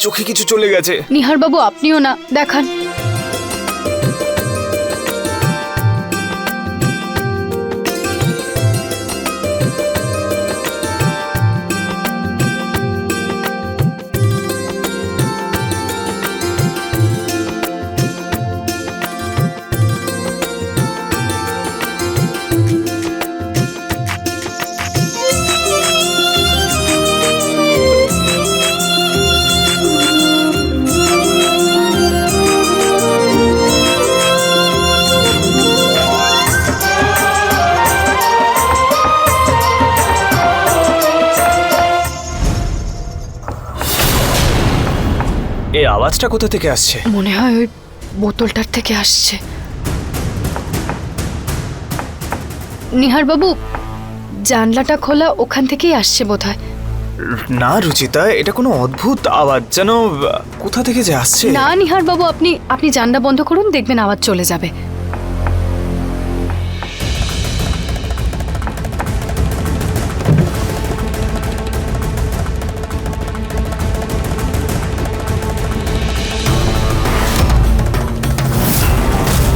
চোখে কিছু চলে গেছে। নিহার বাবু আপনিও না দেখান। এই আওয়াজটা কোথা থেকে আসছে? মনে হয় ওই বোতলটার থেকে আসছে। নিহার বাবু জানলাটা খোলা, ওখান থেকেই আসছে বোধহয়। না রুচিতা, এটা কোনো অদ্ভুত আওয়াজ, যেন কোথা থেকে যে আসছে। না নিহার বাবু, আপনি জানলা বন্ধ করুন, দেখবেন আওয়াজ চলে যাবে।